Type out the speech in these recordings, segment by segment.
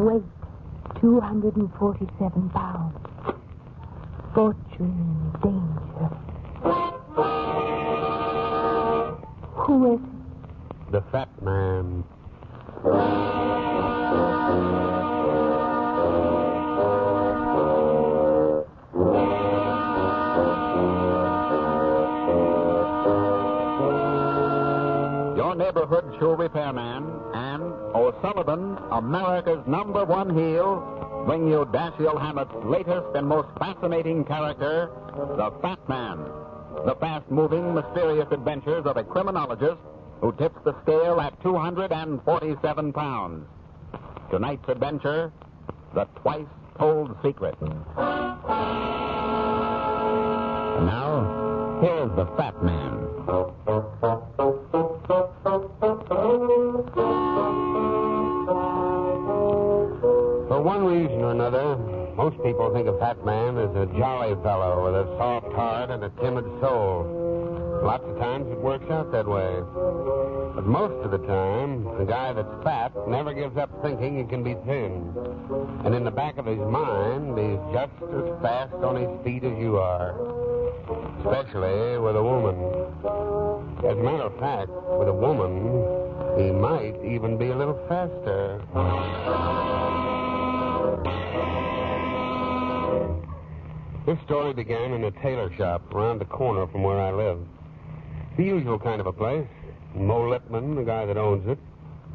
Weight, 247 pounds. Fortune, danger. Who is it? The fat man. Your neighborhood shoe repairman and O'Sullivan, America's #1 heel, bring you Dashiell Hammett's latest and most fascinating character, the Fat Man. The fast-moving, mysterious adventures of a criminologist who tips the scale at 247 pounds. Tonight's adventure, the twice-told secret. And now, here's the Fat Man. For one reason or another, most people think a fat man as a jolly fellow with a soft heart and a timid soul. Lots of times it works out that way. But most of the time, the guy that's fat never gives up thinking he can be thin. And in the back of his mind, he's just as fast on his feet as you are. Especially with a woman. As a matter of fact, with a woman, he might even be a little faster. This story began in a tailor shop around the corner from where I live. The usual kind of a place. Mo Lippman, the guy that owns it,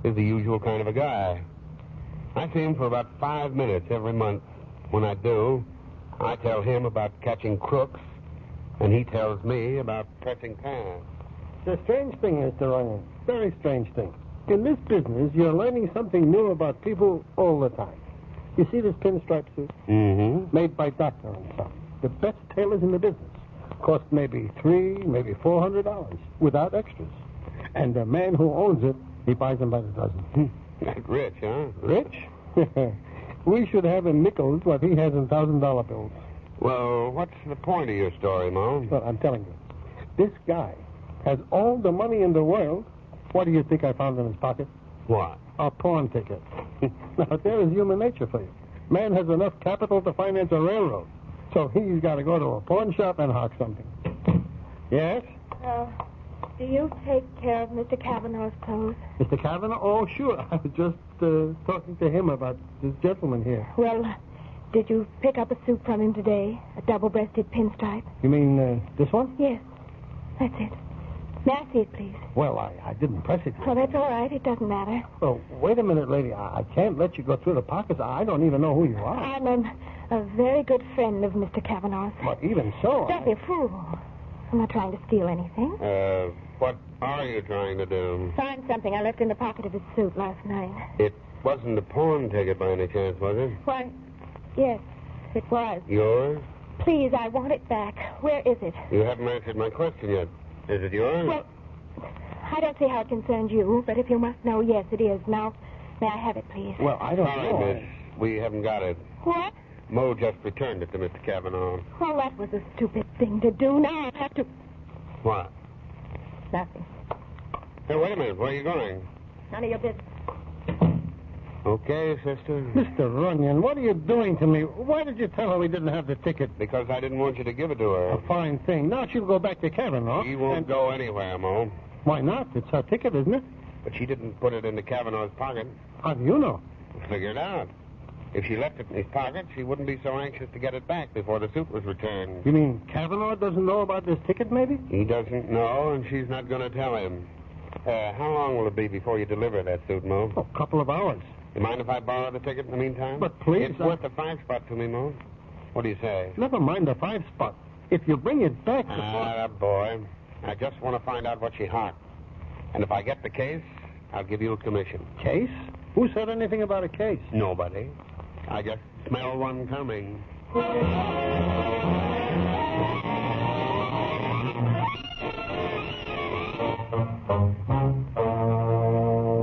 is the usual kind of a guy. I see him for about 5 minutes every month. When I do, I tell him about catching crooks, and he tells me about pressing pans. It's a strange thing, Mr. Runyon. Very strange thing. In this business, you're learning something new about people all the time. You see this pinstripe suit? Mm-hmm. Made by Doctor and Son. The best tailors in the business. Cost maybe $300, maybe $400 without extras. And the man who owns it, he buys them by the dozen. Not rich, huh? Rich? We should have in nickels what he has in $1,000 bills. Well, what's the point of your story, Mo? Well, I'm telling you. This guy has all the money in the world. What do you think I found in his pocket? What? A pawn ticket. Now, there is human nature for you. Man has enough capital to finance a railroad. So he's got to go to a pawn shop and hawk something. Yes? Do you take care of Mr. Kavanaugh's clothes? Mr. Kavanaugh? Oh, sure. I was just talking to him about this gentleman here. Well, did you pick up a suit from him today? A double-breasted pinstripe? You mean this one? Yes. That's it. May I see it, please? Well, I didn't press it. Well, that's all right. It doesn't matter. Oh, wait a minute, lady. I can't let you go through the pockets. I don't even know who you are. I'm a very good friend of Mr. Kavanaugh's. But even so... Don't be a fool. I'm not trying to steal anything. What are you trying to do? Find something I left in the pocket of his suit last night. It wasn't a pawn ticket by any chance, was it? Why, yes, it was. Yours? Please, I want it back. Where is it? You haven't answered my question yet. Is it yours? Well, I don't see how it concerns you, but if you must know, yes, it is. Now, may I have it, please? Well, I don't Sorry, know. miss. We haven't got it. What? Mo just returned it to Mr. Kavanaugh. Well, that was a stupid thing to do. Now I have to... What? Nothing. Hey, wait a minute. Where are you going? None of your business. Okay, sister. Mr. Runyon, what are you doing to me? Why did you tell her we didn't have the ticket? Because I didn't want you to give it to her. A fine thing. Now she'll go back to Kavanaugh. She won't go anywhere, Mo. Why not? It's her ticket, isn't it? But she didn't put it into Kavanaugh's pocket. How do you know? Figure it out. If she left it in his pocket, she wouldn't be so anxious to get it back before the suit was returned. You mean Kavanaugh doesn't know about this ticket, maybe? He doesn't know, and she's not going to tell him. How long will it be before you deliver that suit, Mo? Oh, a couple of hours. You mind if I borrow the ticket in the meantime? But please... It's worth a 5-spot to me, Mo. What do you say? Never mind the 5-spot. If you bring it back... boy. I just want to find out what she hawked. And if I get the case, I'll give you a commission. Case? Who said anything about a case? Nobody. I just smell one coming.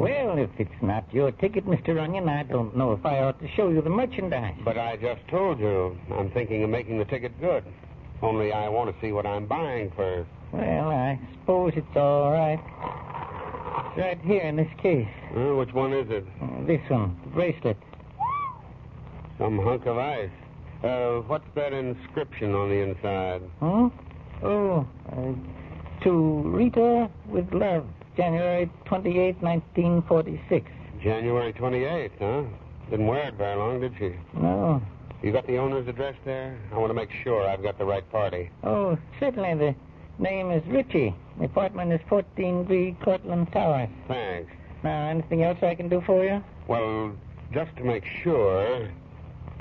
Well, if it's not your ticket, Mr. Runyon, I don't know if I ought to show you the merchandise. But I just told you, I'm thinking of making the ticket good. Only I want to see what I'm buying first. Well, I suppose it's all right. It's right here in this case. Which one is it? This one, the bracelet. Some hunk of ice. What's that inscription on the inside? Hmm? Oh, to Rita with love, January 28, 1946. January 28th, huh? Didn't wear it very long, did she? No. You got the owner's address there? I want to make sure I've got the right party. Oh, certainly. The name is Ritchie. The apartment is 14B Cortlandt Towers. Thanks. Now, anything else I can do for you? Well, just to make sure,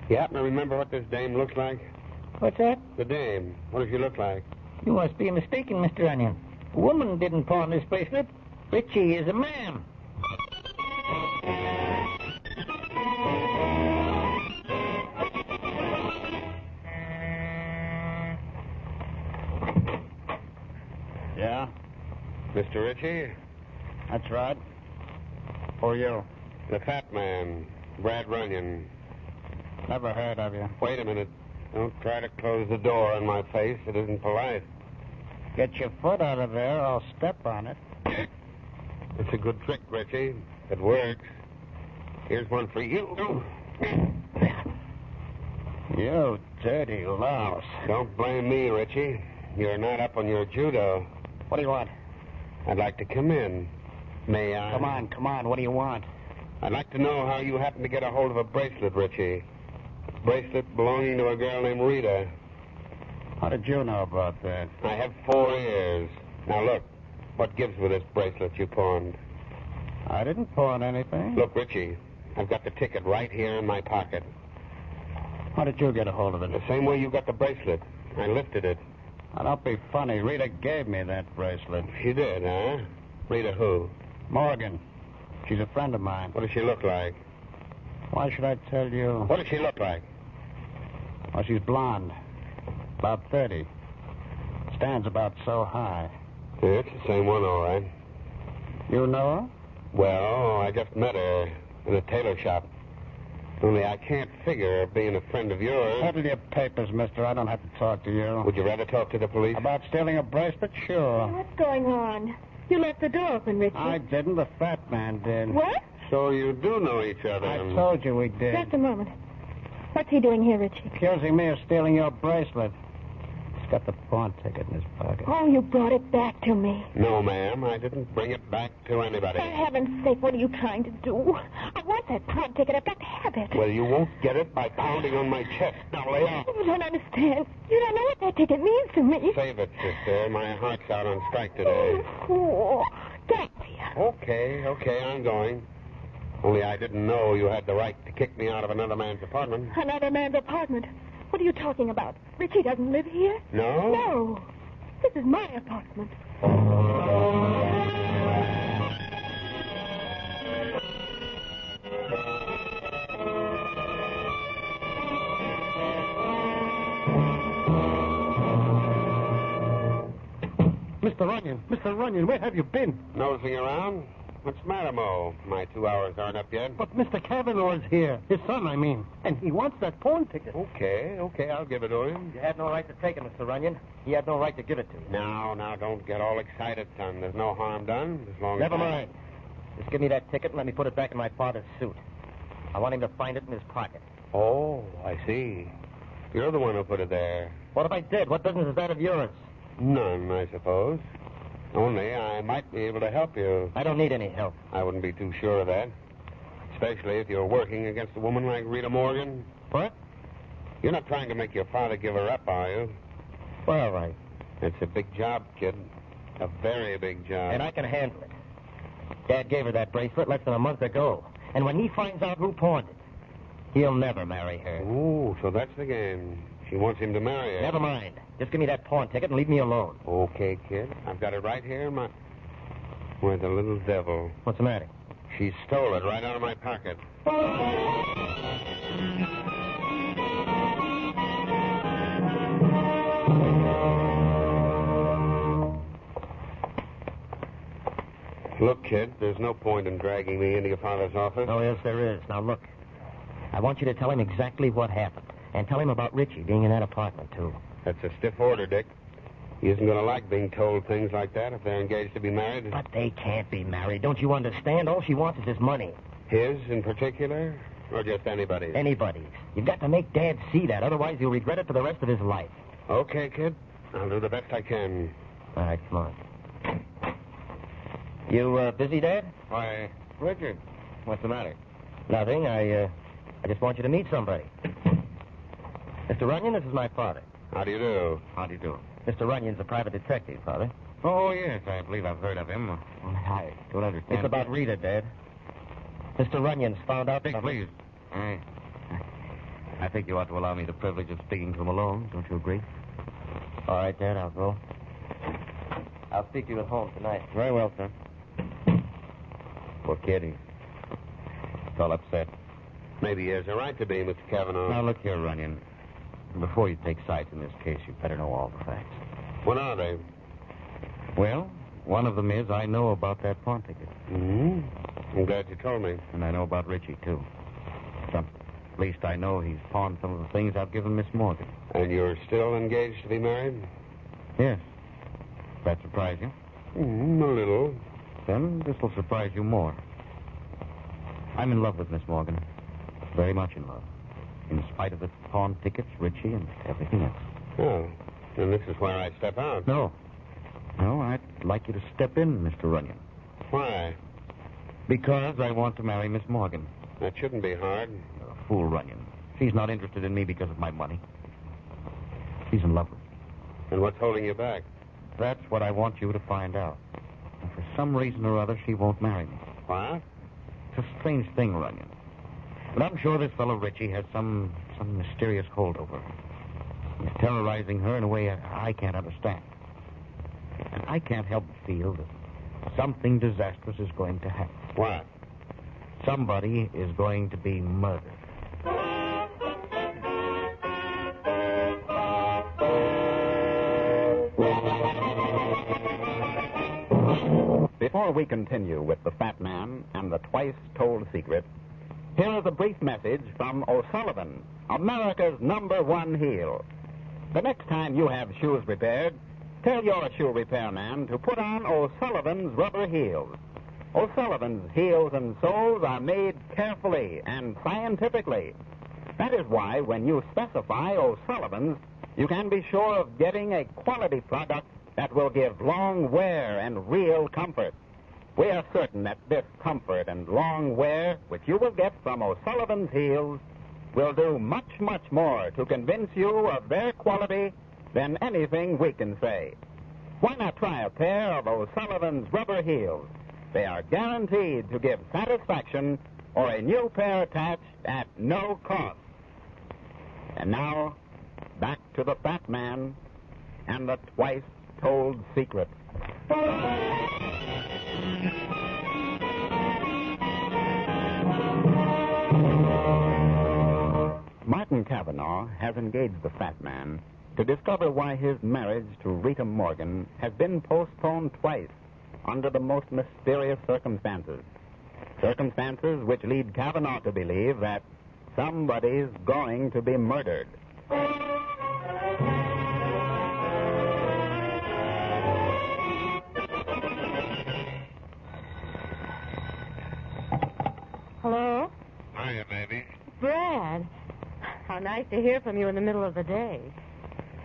you happen to remember what this dame looks like? What's that? The dame. What does she look like? You must be mistaken, Mr. Onion. A woman didn't pawn this bracelet. Ritchie is a man. Yeah, Mr. Ritchie? that's right. Who are you? The fat man, Brad Runyon. Never heard of you. Wait a minute. Don't try to close the door in my face. It isn't polite. Get your foot out of there, I'll step on it. It's a good trick, Ritchie. It works. Here's one for you. You dirty louse. Don't blame me, Ritchie. You're not up on your judo. What do you want? I'd like to come in. May I? Come on. What do you want? I'd like to know how you happened to get a hold of a bracelet, Ritchie. Bracelet belonging to a girl named Rita. How did you know about that? I have 4 ears. Now look, what gives with this bracelet you pawned? I didn't pawn anything. Look, Ritchie, I've got the ticket right here in my pocket. How did you get a hold of it? The same way you got the bracelet. I lifted it. Now, don't be funny. Rita gave me that bracelet. She did, huh? Rita who? Morgan. She's a friend of mine. What does she look like? Why should I tell you? What does she look like? Well, she's blonde. About 30. Stands about so high. Yeah, it's the same one, all right. You know her? Well, I just met her in a tailor shop. Only I can't figure her being a friend of yours. Settle your papers, mister. I don't have to talk to you. Would you rather talk to the police? About stealing a bracelet? Sure. What's going on? You left the door open, Richie. I didn't. The fat man did. What? So you do know each other. I told you we did. Just a moment. What's he doing here, Richie? Accusing me of stealing your bracelet. He's got the pawn ticket in his pocket. Oh, you brought it back to me. No, ma'am. I didn't bring it back to anybody. For heaven's sake, what are you trying to do? I want that pawn ticket. I've got to have it. Well, you won't get it by pounding on my chest. Now lay off. You don't understand. You don't know what that ticket means to me. Save it, sister. My heart's out on strike today. Oh, get here. Okay, I'm going. Only I didn't know you had the right to kick me out of another man's apartment. Another man's apartment. What are you talking about? Richie doesn't live here. No? No. This is my apartment. Mr. Runyon, where have you been? Nosing around? What's the matter, Mo? My 2 hours aren't up yet. But Mr. Cavanaugh's here. His son, I mean. And he wants that pawn ticket. Okay, I'll give it to him. You had no right to take it, Mr. Runyon. He had no right to give it to you. Now, don't get all excited, son. There's no harm done as long as... Never mind. Just give me that ticket and let me put it back in my father's suit. I want him to find it in his pocket. Oh, I see. You're the one who put it there. What if I did? What business is that of yours? None, I suppose. Only I might be able to help you. I don't need any help. I wouldn't be too sure of that. Especially if you're working against a woman like Rita Morgan. What? You're not trying to make your father give her up, are you? Well, all right. It's a big job, kid. A very big job. And I can handle it. Dad gave her that bracelet less than a month ago. And when he finds out who pawned it, he'll never marry her. Oh, so that's the game. She wants him to marry her. Never mind. Just give me that pawn ticket and leave me alone. Okay, kid. I've got it right here in my... Where's the little devil? What's the matter? She stole it right out of my pocket. Look, kid, there's no point in dragging me into your father's office. Oh, yes, there is. Now, look. I want you to tell him exactly what happened. And tell him about Richie being in that apartment, too. That's a stiff order, Dick. He isn't going to like being told things like that if they're engaged to be married. But they can't be married. Don't you understand? All she wants is his money. His in particular? Or just anybody's? Anybody's. You've got to make Dad see that, otherwise he'll regret it for the rest of his life. Okay, kid. I'll do the best I can. All right, come on. You busy, Dad? Why, Richard, what's the matter? Nothing. I just want you to meet somebody. Mr. Runyon, this is my father. How do you do? How do you do? Mr. Runyon's a private detective, Father. Oh, yes, I believe I've heard of him. I don't understand. It's about Rita, Dad. Mr. Runyon's found out Dick, something. please. I think you ought to allow me the privilege of speaking to him alone. Don't you agree? All right, Dad, I'll go. I'll speak to you at home tonight. Very well, sir. Poor kid, he's all upset. Maybe he has a right to be, Mr. Cavanaugh. Now, look here, Runyon. Before you take sides in this case, you'd better know all the facts. What are they? Well, one of them is I know about that pawn ticket. Hmm? I'm glad you told me. And I know about Richie, too. At least I know he's pawned some of the things I've given Miss Morgan. And you're still engaged to be married? Yes. That surprise you? A little. Then this will surprise you more. I'm in love with Miss Morgan. Very much in love. In spite of the pawn tickets, Richie, and everything else. Oh, then this is where I step out. No, I'd like you to step in, Mr. Runyon. Why? Because I want to marry Miss Morgan. That shouldn't be hard. You're a fool, Runyon. She's not interested in me because of my money. She's in love with me. And what's holding you back? That's what I want you to find out. And for some reason or other, she won't marry me. What? It's a strange thing, Runyon. But I'm sure this fellow Richie has some mysterious hold over her. He's terrorizing her in a way I can't understand. And I can't help but feel that something disastrous is going to happen. What? Somebody is going to be murdered. Before we continue with the Fat Man and the twice-told secret, here is a brief message from O'Sullivan, America's #1 heel. The next time you have shoes repaired, tell your shoe repairman to put on O'Sullivan's rubber heels. O'Sullivan's heels and soles are made carefully and scientifically. That is why when you specify O'Sullivan's, you can be sure of getting a quality product that will give long wear and real comfort. We are certain that this comfort and long wear, which you will get from O'Sullivan's heels, will do much, much more to convince you of their quality than anything we can say. Why not try a pair of O'Sullivan's rubber heels? They are guaranteed to give satisfaction or a new pair attached at no cost. And now, back to the Fat Man and the twice-told secret. Martin Cavanaugh has engaged the Fat Man to discover why his marriage to Rita Morgan has been postponed twice under the most mysterious circumstances. Circumstances which lead Cavanaugh to believe that somebody's going to be murdered. Hello? Hiya, baby. Brad. How nice to hear from you in the middle of the day.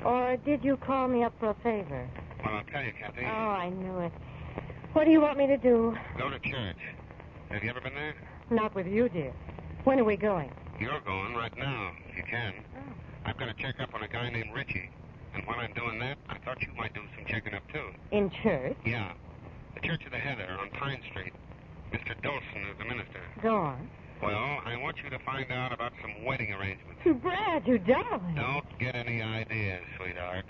Or did you call me up for a favor? Well, I'll tell you, Kathy. Oh, I knew it. What do you want me to do? Go to church. Have you ever been there? Not with you, dear. When are we going? You're going right now, if you can. Oh. I've got to check up on a guy named Richie. And while I'm doing that, I thought you might do some checking up, too. In church? Yeah. The Church of the Heather on Pine Street. Mr. Dolson is the minister. Go on. Well, I want you to find out about some wedding arrangements. Brad, you darling. Don't get any ideas, sweetheart.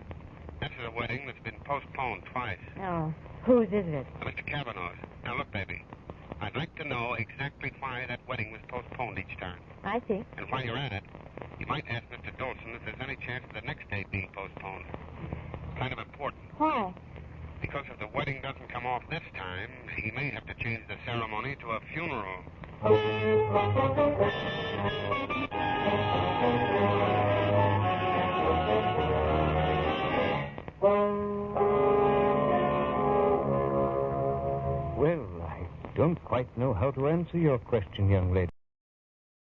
This is a wedding that's been postponed twice. Oh, whose is it? Mr. Cavanaugh's. Now, look, baby. I'd like to know exactly why that wedding was postponed each time. I see. And while you're at it, you might ask Mr. Dolson if there's any chance of the next date being postponed. Kind of important. Why? Because if the wedding doesn't come off this time, he may have to change the ceremony to a funeral. Well, I don't quite know how to answer your question, young lady.